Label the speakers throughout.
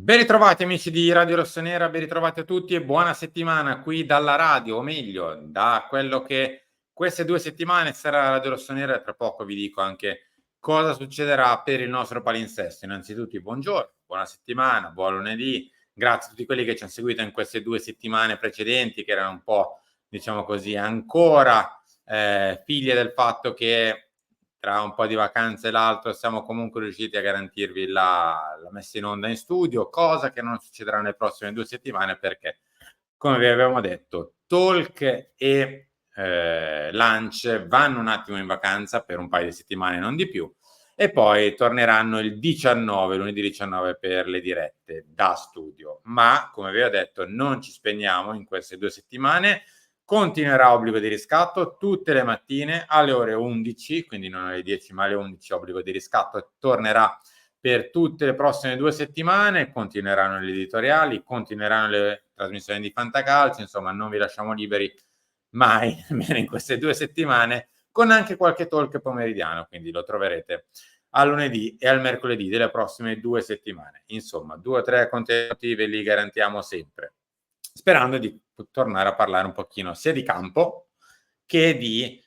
Speaker 1: Ben ritrovati amici di Radio Rossonera, ben ritrovati a tutti e buona settimana qui dalla radio, o meglio, da quello che queste 2 settimane sarà Radio Rossonera e tra poco vi dico anche cosa succederà per il nostro palinsesto. Innanzitutto buongiorno, buona settimana, buon lunedì, grazie a tutti quelli che ci han seguito in queste 2 settimane precedenti che erano un po', diciamo così, ancora figlie del fatto che tra un po' di vacanze e l'altro siamo comunque riusciti a garantirvi la messa in onda in studio, cosa che non succederà nelle prossime 2 settimane perché, come vi avevamo detto, Talk e Lunch vanno un attimo in vacanza per un paio di settimane, non di più, e poi torneranno il 19, lunedì 19 per le dirette da studio. Ma, come vi ho detto, non ci spegniamo in queste 2 settimane. Continuerà obbligo di riscatto tutte le mattine alle ore 11, quindi non alle 10 ma alle 11 obbligo di riscatto, tornerà per tutte le prossime 2 settimane, continueranno gli editoriali, continueranno le trasmissioni di Fantacalcio, insomma non vi lasciamo liberi mai, almeno in queste 2 settimane, con anche qualche talk pomeridiano, quindi lo troverete al lunedì e al mercoledì delle prossime 2 settimane. Insomma, 2 o 3 contenuti ve li garantiamo sempre, sperando di tornare a parlare un pochino sia di campo che di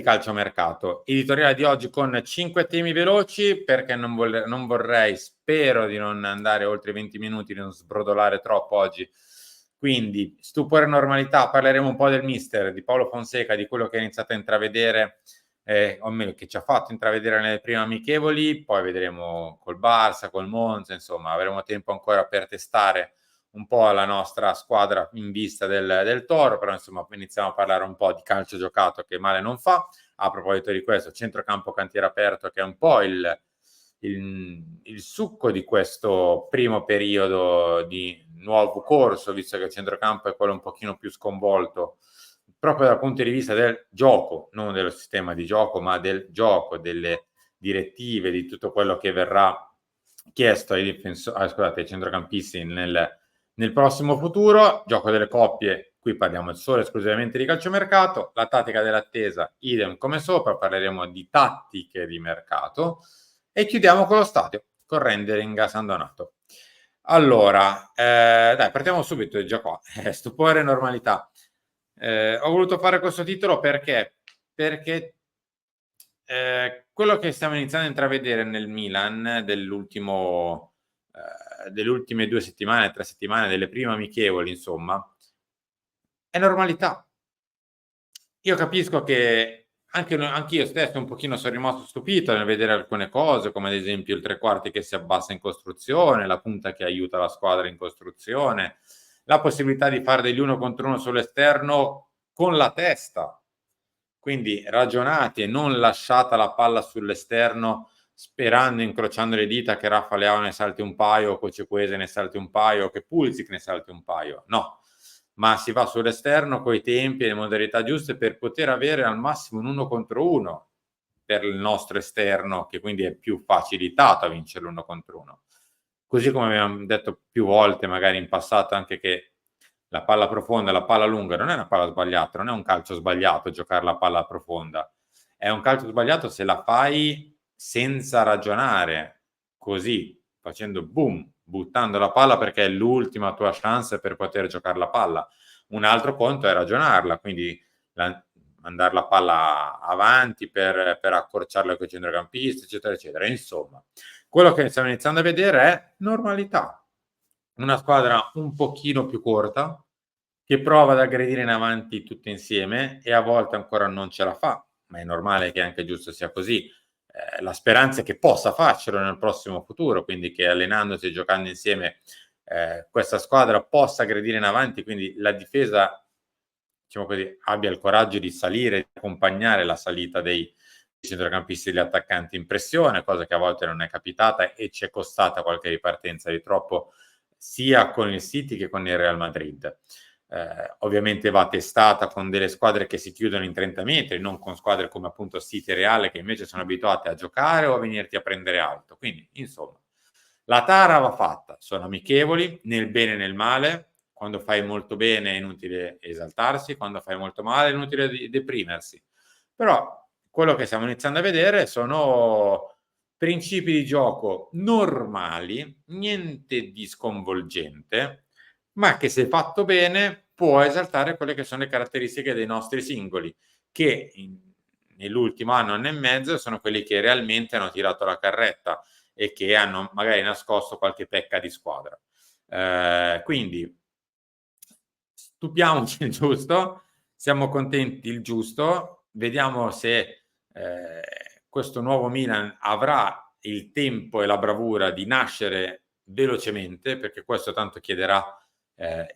Speaker 1: calciomercato. Editoriale di oggi con 5 temi veloci perché non vorrei, spero di non andare oltre i 20 minuti, di non sbrodolare troppo oggi. Quindi stupore e normalità, parleremo un po' del mister, di Paolo Fonseca, di quello che ha iniziato a intravedere, o meglio che ci ha fatto intravedere nelle prime amichevoli, poi vedremo col Barça, col Monza, insomma avremo tempo ancora per testare un po' la nostra squadra in vista del Toro, però insomma iniziamo a parlare un po' di calcio giocato che male non fa. A proposito di questo, centrocampo cantiere aperto che è un po' il succo di questo primo periodo di nuovo corso, visto che il centrocampo è quello un pochino più sconvolto proprio dal punto di vista del gioco, non dello sistema di gioco, ma del gioco, delle direttive, di tutto quello che verrà chiesto ai centrocampisti nel prossimo futuro. Gioco delle coppie, qui parliamo solo esclusivamente di calciomercato. La tattica dell'attesa, idem come sopra, parleremo di tattiche di mercato e chiudiamo con lo stadio, con rendering a San Donato. Allora, dai, partiamo subito già qua. Stupore e normalità. Ho voluto fare questo titolo perché quello che stiamo iniziando a intravedere nel Milan delle ultime 2 settimane, 3 settimane, delle prime amichevoli, insomma, è normalità. Io capisco che anch'io stesso un pochino sono rimasto stupito nel vedere alcune cose, come ad esempio il tre quarti che si abbassa in costruzione, la punta che aiuta la squadra in costruzione, la possibilità di fare degli 1 contro 1 sull'esterno con la testa, quindi ragionati e non lasciata la palla sull'esterno sperando, incrociando le dita, che Rafa Leao ne salti un paio, o Cocequese ne salti un paio, o che Pulisic ne salti un paio. No, ma si va sull'esterno coi tempi e le modalità giuste per poter avere al massimo un 1 contro 1 per il nostro esterno, che quindi è più facilitato a vincere l'1 contro 1. Così come abbiamo detto più volte, magari in passato, anche che la palla profonda, la palla lunga non è una palla sbagliata, non è un calcio sbagliato giocare la palla profonda. È un calcio sbagliato se la fai senza ragionare, così, facendo boom, buttando la palla perché è l'ultima tua chance per poter giocare la palla. Un altro conto è ragionarla, quindi mandare la palla avanti per accorciarla con i centrocampisti, eccetera, eccetera. Insomma, quello che stiamo iniziando a vedere è normalità. Una squadra un pochino più corta, che prova ad aggredire in avanti tutte insieme e a volte ancora non ce la fa, ma è normale che anche giusto sia così. La speranza è che possa farcelo nel prossimo futuro, quindi che allenandosi e giocando insieme questa squadra possa aggredire in avanti, quindi la difesa, diciamo così, abbia il coraggio di salire, di accompagnare la salita dei centrocampisti e degli attaccanti in pressione, cosa che a volte non è capitata e ci è costata qualche ripartenza di troppo sia con il City che con il Real Madrid. Ovviamente va testata con delle squadre che si chiudono in 30 metri, non con squadre come appunto City e Reale che invece sono abituate a giocare o a venirti a prendere alto. Quindi, insomma, la tara va fatta, sono amichevoli, nel bene e nel male. Quando fai molto bene è inutile esaltarsi, quando fai molto male è inutile deprimersi. Però quello che stiamo iniziando a vedere sono principi di gioco normali, niente di sconvolgente, ma che se fatto bene può esaltare quelle che sono le caratteristiche dei nostri singoli, che nell'ultimo anno e mezzo sono quelli che realmente hanno tirato la carretta e che hanno magari nascosto qualche pecca di squadra. Quindi stupiamoci il giusto, siamo contenti il giusto, vediamo se questo nuovo Milan avrà il tempo e la bravura di nascere velocemente, perché questo tanto chiederà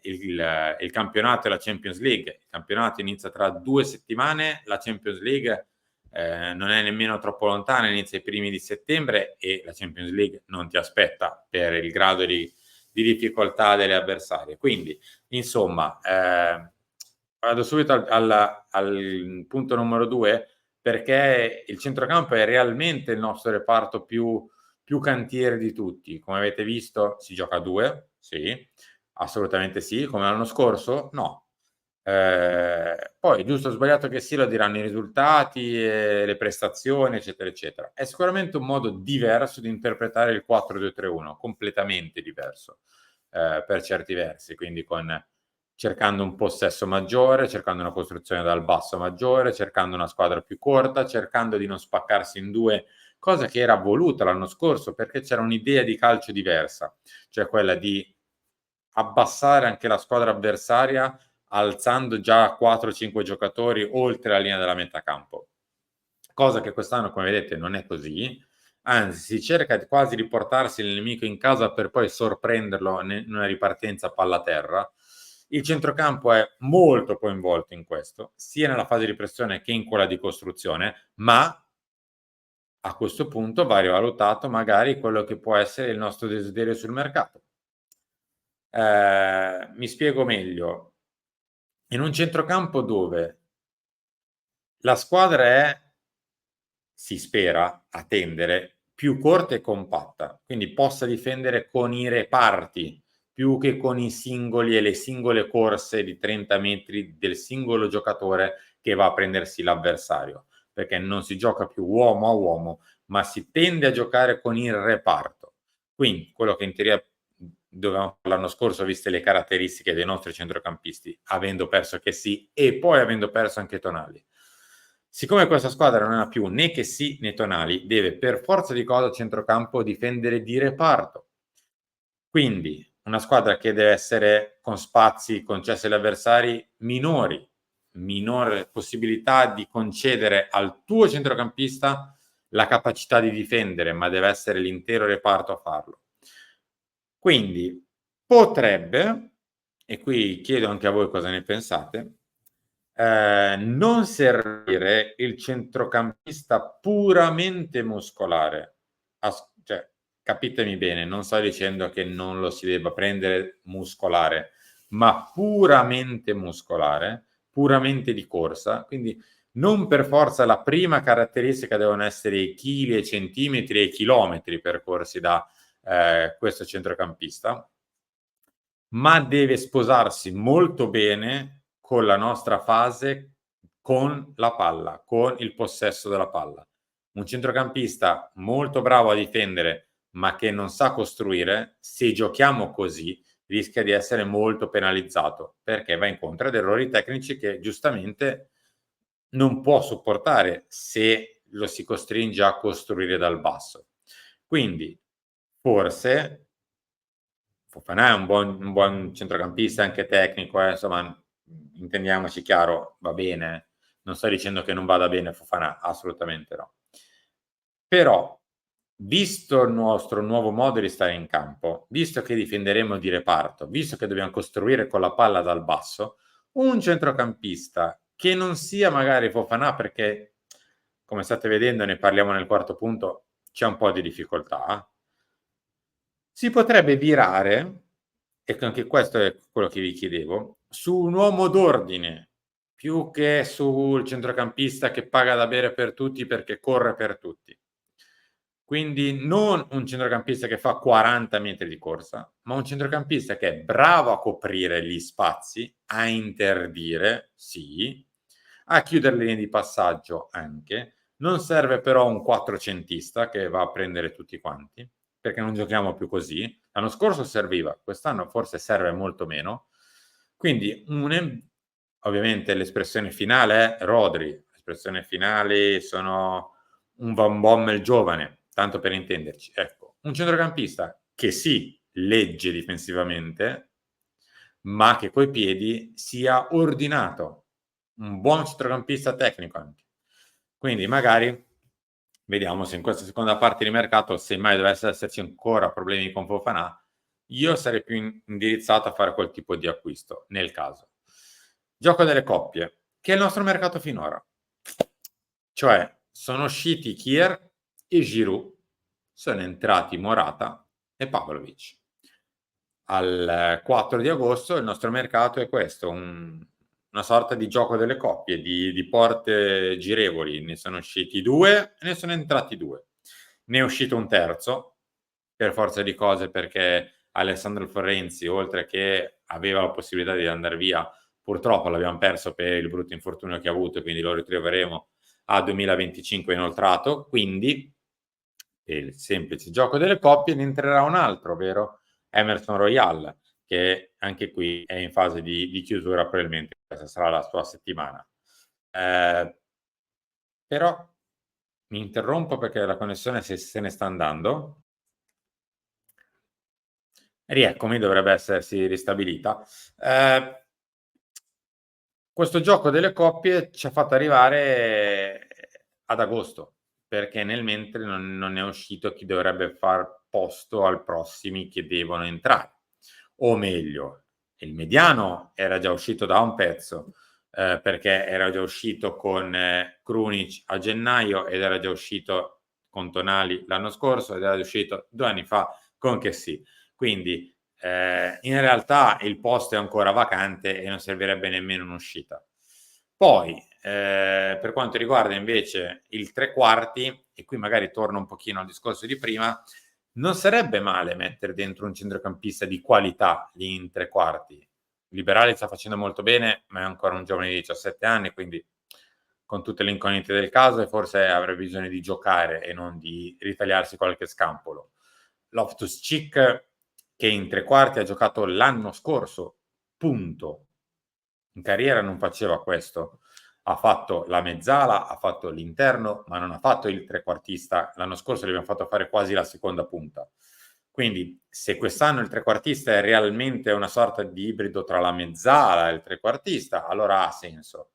Speaker 1: il campionato e la Champions League. Il campionato inizia tra 2 settimane, la Champions League non è nemmeno troppo lontana, inizia i primi di settembre e la Champions League non ti aspetta per il grado di difficoltà delle avversarie. Quindi, insomma, vado subito al punto numero 2, perché il centrocampo è realmente il nostro reparto più cantiere di tutti. Come avete visto si gioca a 2, sì, assolutamente sì. Come l'anno scorso? No. Poi giusto o sbagliato che sia lo diranno i risultati, le prestazioni, eccetera, eccetera. È sicuramente un modo diverso di interpretare il 4-2-3-1, completamente diverso per certi versi, quindi cercando un possesso maggiore, cercando una costruzione dal basso maggiore, cercando una squadra più corta, cercando di non spaccarsi in due, cosa che era voluta l'anno scorso perché c'era un'idea di calcio diversa, cioè quella di abbassare anche la squadra avversaria alzando già 4-5 giocatori oltre la linea della metà campo. Cosa che quest'anno, come vedete, non è così, anzi si cerca quasi di portarsi il nemico in casa per poi sorprenderlo in una ripartenza palla terra. Il centrocampo è molto coinvolto in questo, sia nella fase di pressione che in quella di costruzione, ma a questo punto va rivalutato magari quello che può essere il nostro desiderio sul mercato. Mi spiego meglio. In un centrocampo dove la squadra è, si spera, a tendere, più corta e compatta, quindi possa difendere con i reparti più che con i singoli e le singole corse di 30 metri del singolo giocatore che va a prendersi l'avversario, perché non si gioca più uomo a uomo, ma si tende a giocare con il reparto. Quindi quello che in teoria dovevamo fare l'anno scorso, viste le caratteristiche dei nostri centrocampisti, avendo perso che sì e poi avendo perso anche Tonali. Siccome questa squadra non ha più né che sì né Tonali, deve per forza di cosa a centrocampo difendere di reparto. Quindi una squadra che deve essere con spazi concessi agli avversari minori, minore possibilità di concedere al tuo centrocampista la capacità di difendere, ma deve essere l'intero reparto a farlo. Quindi potrebbe, e qui chiedo anche a voi cosa ne pensate, non servire il centrocampista puramente muscolare. Cioè, capitemi bene, non sto dicendo che non lo si debba prendere muscolare, ma puramente muscolare, puramente di corsa, quindi non per forza la prima caratteristica devono essere i chili e centimetri e chilometri percorsi da questo centrocampista, ma deve sposarsi molto bene con la nostra fase con la palla, con il possesso della palla. Un centrocampista molto bravo a difendere, ma che non sa costruire, se giochiamo così, rischia di essere molto penalizzato, perché va incontro ad errori tecnici che giustamente non può sopportare se lo si costringe a costruire dal basso. Quindi forse Fofana è un buon centrocampista, anche tecnico, insomma, intendiamoci chiaro, va bene. Non sto dicendo che non vada bene Fofana, assolutamente no. Però, visto il nostro nuovo modo di stare in campo, visto che difenderemo di reparto, visto che dobbiamo costruire con la palla dal basso, un centrocampista che non sia magari Fofana, perché come state vedendo, ne parliamo nel quarto punto, c'è un po' di difficoltà, si potrebbe virare, e anche questo è quello che vi chiedevo, su un uomo d'ordine, più che sul centrocampista che paga da bere per tutti perché corre per tutti. Quindi non un centrocampista che fa 40 metri di corsa, ma un centrocampista che è bravo a coprire gli spazi, a interdire, sì, a chiudere le linee di passaggio anche, Non serve però un quattrocentista che va a prendere tutti quanti, perché non giochiamo più così. L'anno scorso serviva, quest'anno forse serve molto meno. Quindi ovviamente l'espressione finale è Rodri, l'espressione finale sono un Van Bommel giovane, tanto per intenderci. Ecco, un centrocampista che sì, legge difensivamente, ma che coi piedi sia ordinato, un buon centrocampista tecnico anche. Quindi magari vediamo se in questa seconda parte di mercato, se mai dovesse esserci ancora problemi con Fofana, io sarei più indirizzato a fare quel tipo di acquisto, nel caso. Gioco delle coppie, che è il nostro mercato finora. Cioè, sono usciti Kier e Giroud, sono entrati Morata e Pavlovic. Al 4 di agosto il nostro mercato è questo, una sorta di gioco delle coppie, di porte girevoli. Ne sono usciti 2 e ne sono entrati 2. Ne è uscito un terzo, per forza di cose, perché Alessandro Florenzi, oltre che aveva la possibilità di andare via, purtroppo l'abbiamo perso per il brutto infortunio che ha avuto, quindi lo ritroveremo a 2025 inoltrato. Quindi, il semplice gioco delle coppie, ne entrerà un altro, ovvero Emerson Royal, che anche qui è in fase di chiusura, probabilmente questa sarà la sua settimana. Però mi interrompo perché la connessione se ne sta andando. Rieccomi, dovrebbe essersi ristabilita. Questo gioco delle coppie ci ha fatto arrivare ad agosto, perché nel mentre non è uscito chi dovrebbe far posto al prossimi che devono entrare. O meglio, il mediano era già uscito da un pezzo, perché era già uscito con Krunic a gennaio ed era già uscito con Tonali l'anno scorso ed era già uscito 2 anni fa con Kessie. Quindi in realtà il posto è ancora vacante e non servirebbe nemmeno un'uscita. Poi, per quanto riguarda invece il tre quarti, e qui magari torno un pochino al discorso di prima, non sarebbe male mettere dentro un centrocampista di qualità lì in tre quarti. Liberali sta facendo molto bene, ma è ancora un giovane di 17 anni, quindi con tutte le incognite del caso e forse avrebbe bisogno di giocare e non di ritagliarsi qualche scampolo. Loftus-Cheek, che in tre quarti ha giocato l'anno scorso, punto. In carriera non faceva questo. Ha fatto la mezzala, ha fatto l'interno, ma non ha fatto il trequartista. L'anno scorso gli abbiamo fatto fare quasi la seconda punta. Quindi, se quest'anno il trequartista è realmente una sorta di ibrido tra la mezzala e il trequartista, allora ha senso.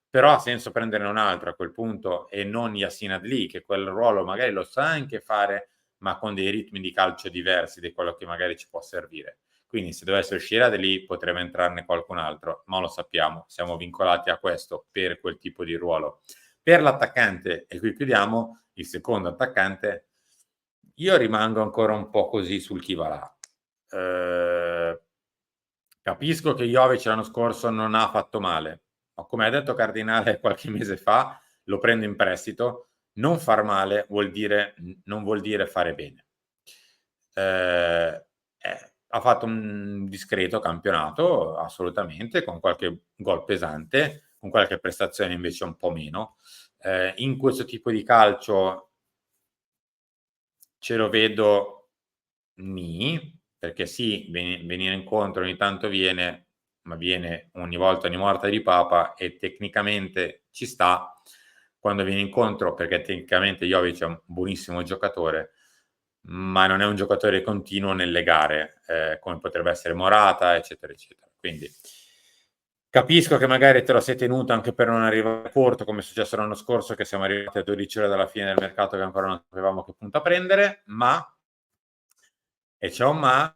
Speaker 1: Però ha senso prenderne un altro a quel punto e non Yassin Adli, che quel ruolo magari lo sa anche fare, ma con dei ritmi di calcio diversi di quello che magari ci può servire. Quindi se dovesse uscire da lì potrebbe entrarne qualcun altro, ma lo sappiamo, siamo vincolati a questo per quel tipo di ruolo. Per l'attaccante, e qui chiudiamo, il secondo attaccante, io rimango ancora un po' così sul chi va là. Capisco che Jovic l'anno scorso non ha fatto male, ma come ha detto Cardinale qualche mese fa, lo prendo in prestito, non far male non vuol dire fare bene. Ha fatto un discreto campionato, assolutamente, con qualche gol pesante, con qualche prestazione invece un po' meno. In questo tipo di calcio ce lo vedo nì, perché sì, venire incontro ogni tanto viene, ma viene ogni volta ogni morta di papa e tecnicamente ci sta quando viene incontro, perché tecnicamente Jovic è un buonissimo giocatore, ma non è un giocatore continuo nelle gare, come potrebbe essere Morata, eccetera, eccetera. Quindi capisco che magari te lo sei tenuto anche per non arrivare corto, come è successo l'anno scorso, che siamo arrivati a 12 ore dalla fine del mercato che ancora non sapevamo che punta prendere, ma, e c'è un ma,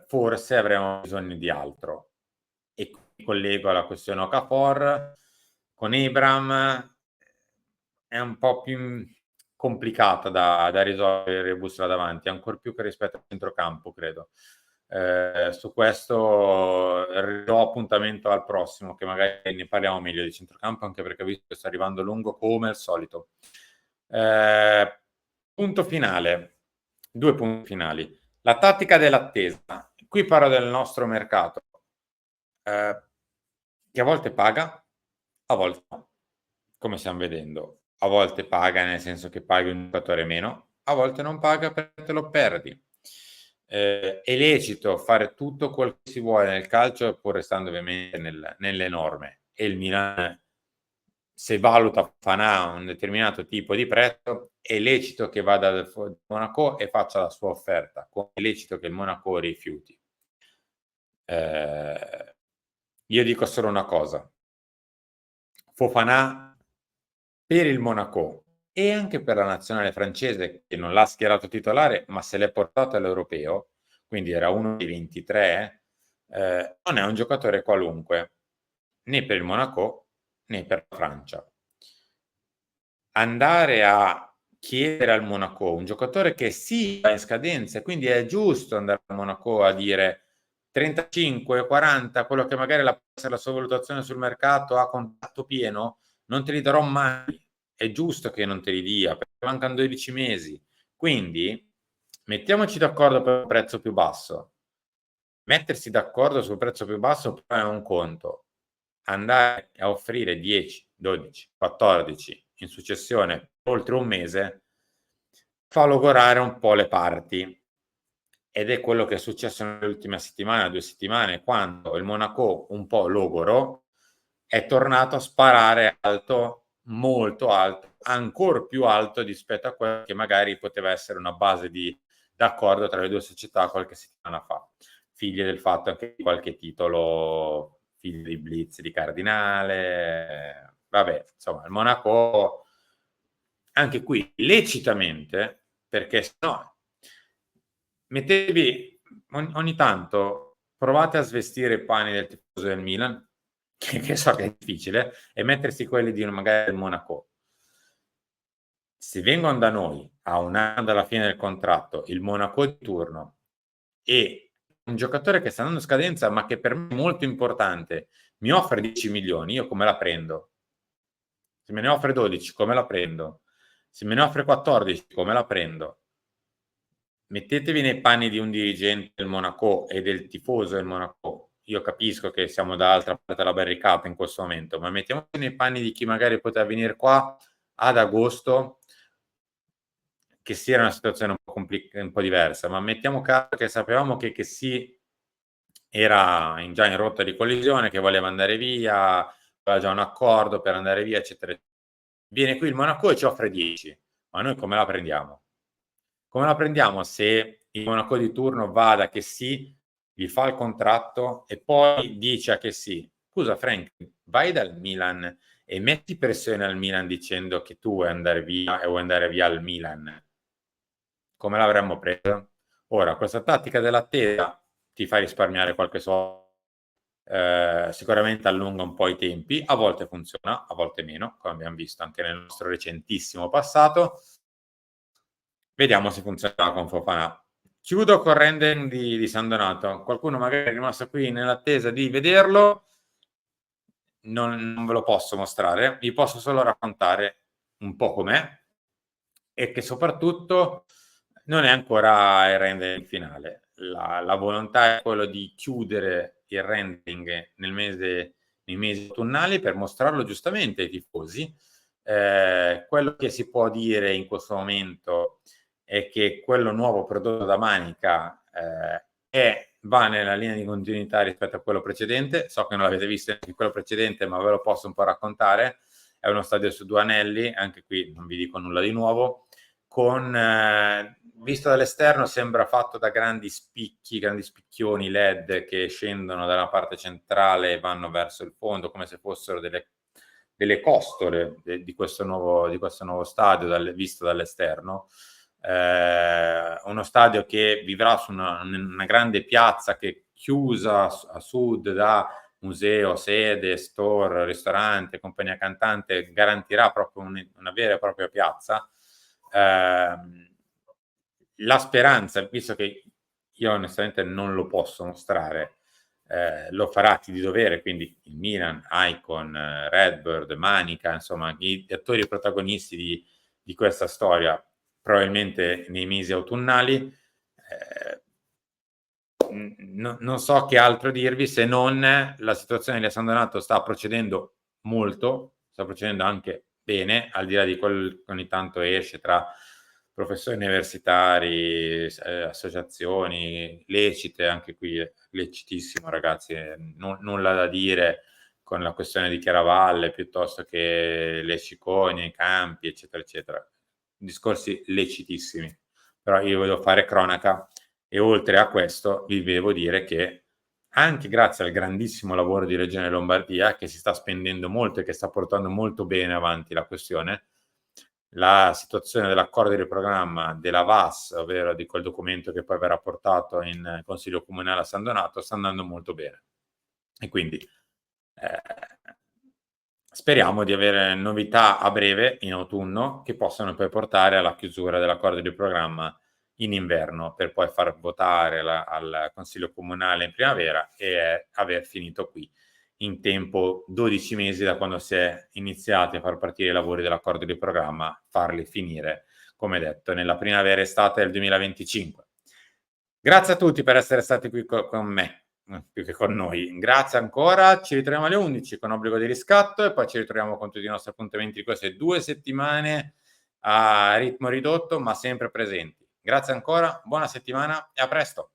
Speaker 1: forse avremo bisogno di altro. E qui collego alla questione Okafor, con Abraham è un po' più complicata da risolvere il rebus là davanti, ancor più che rispetto al centrocampo, credo. Su questo ridò appuntamento al prossimo, che magari ne parliamo meglio di centrocampo, anche perché ho visto che sta arrivando lungo come al solito. Punto finale, 2 punti finali. La tattica dell'attesa. Qui parlo del nostro mercato, che a volte paga, a volte no, come stiam vedendo. a volte paga, nel senso che paghi un giocatore meno, a volte non paga perché te lo perdi. È lecito fare tutto quel che si vuole nel calcio, pur restando ovviamente nelle norme. E il Milan, se valuta Fofana un determinato tipo di prezzo, è lecito che vada dal Monaco e faccia la sua offerta, come è lecito che il Monaco rifiuti. Io dico solo una cosa: Fofana per il Monaco e anche per la nazionale francese, che non l'ha schierato titolare, ma se l'è portato all'Europeo, quindi era uno dei 23, non è un giocatore qualunque, né per il Monaco né per la Francia. Andare a chiedere al Monaco un giocatore che sì va in scadenza, quindi è giusto andare al Monaco a dire 35, 40, quello che magari può essere la sua valutazione sul mercato a contratto pieno, non te li darò mai. È giusto che non te li dia, perché mancano 12 mesi. Quindi mettiamoci d'accordo per un prezzo più basso. Mettersi d'accordo sul prezzo più basso poi è un conto. Andare a offrire 10, 12, 14 in successione oltre un mese fa logorare un po' le parti. Ed è quello che è successo nelle ultime settimane, 2 settimane, quando il Monaco, un po' logoro, è tornato a sparare alto, molto alto, ancor più alto rispetto a quello che magari poteva essere una base d'accordo tra le 2 società qualche settimana fa, figlie del fatto anche di qualche titolo, figli di blitz di Cardinale, vabbè, insomma il Monaco anche qui lecitamente, perché sennò mettetevi ogni tanto provate a svestire i panni del tifoso del Milan, che so che è difficile, e mettersi quelli di magari del Monaco. Se vengono da noi a 1 anno dalla fine del contratto, il Monaco di turno e un giocatore che sta andando a scadenza, ma che per me è molto importante, mi offre 10 milioni, io come la prendo? Se me ne offre 12, come la prendo? Se me ne offre 14, come la prendo? Mettetevi nei panni di un dirigente del Monaco e del tifoso del Monaco. Io capisco che siamo dall'altra parte della barricata in questo momento, ma mettiamoci nei panni di chi magari poteva venire qua ad agosto, che sia una situazione un po' diversa, ma mettiamo caso che sapevamo che sì, era già in rotta di collisione, che voleva andare via, aveva già un accordo per andare via, eccetera. Viene qui il Monaco e ci offre 10, ma noi come la prendiamo? Come la prendiamo se il Monaco di turno va da Kessie, gli fa il contratto e poi dice a Kessie: "Scusa Frank, vai dal Milan e metti pressione al Milan dicendo che tu vuoi andare via e vuoi andare via al Milan." Come l'avremmo presa? Ora, questa tattica dell'attesa ti fa risparmiare qualche sicuramente allunga un po' i tempi, a volte funziona, a volte meno, come abbiam visto anche nel nostro recentissimo passato. Vediamo se funzionerà con Fofana. Chiudo col rendering di San Donato. Qualcuno magari è rimasto qui nell'attesa di vederlo, non ve lo posso mostrare, vi posso solo raccontare un po' com'è e che soprattutto non è ancora il rendering finale. La volontà è quello di chiudere il rendering nei mesi autunnali per mostrarlo giustamente ai tifosi. Quello che si può dire in questo momento è che quello nuovo prodotto da Manica va nella linea di continuità rispetto a quello precedente. So che non l'avete visto in quello precedente, ma ve lo posso un po' raccontare. È uno stadio su 2 anelli, anche qui non vi dico nulla di nuovo, con visto dall'esterno sembra fatto da grandi spicchioni LED che scendono dalla parte centrale e vanno verso il fondo, come se fossero delle costole di questo nuovo stadio visto dall'esterno. Uno stadio che vivrà su una grande piazza che chiusa a sud da museo, sede, store, ristorante, compagnia cantante, garantirà proprio una vera e propria piazza. La speranza, visto che io onestamente non lo posso mostrare, lo farà chi di dovere, quindi il Milan, Icon, Redbird, Manica, insomma gli attori protagonisti di questa storia, probabilmente nei mesi autunnali. Non so che altro dirvi se non la situazione di San Donato sta procedendo molto, sta procedendo anche bene, al di là di quel che ogni tanto esce tra professori universitari, associazioni lecite, anche qui è lecitissimo ragazzi, nulla da dire con la questione di Chiaravalle, piuttosto che le Cicogne, i campi, eccetera, eccetera. Discorsi lecitissimi. Però io volevo fare cronaca e oltre a questo vi devo dire che anche grazie al grandissimo lavoro di Regione Lombardia, che si sta spendendo molto e che sta portando molto bene avanti la questione, la situazione dell'accordo di programma della VAS, ovvero di quel documento che poi verrà portato in Consiglio Comunale a San Donato, sta andando molto bene. E quindi speriamo di avere novità a breve, in autunno, che possano poi portare alla chiusura dell'accordo di programma in inverno, per poi far votare al Consiglio Comunale in primavera e aver finito qui in tempo 12 mesi da quando si è iniziati a far partire i lavori dell'accordo di programma, farli finire, come detto, nella primavera-estate del 2025. Grazie a tutti per essere stati qui con me, più che con noi. Grazie ancora, ci ritroviamo alle 11 con obbligo di riscatto e poi ci ritroviamo con tutti i nostri appuntamenti di queste 2 settimane a ritmo ridotto, ma sempre presenti. Grazie ancora, buona settimana e a presto.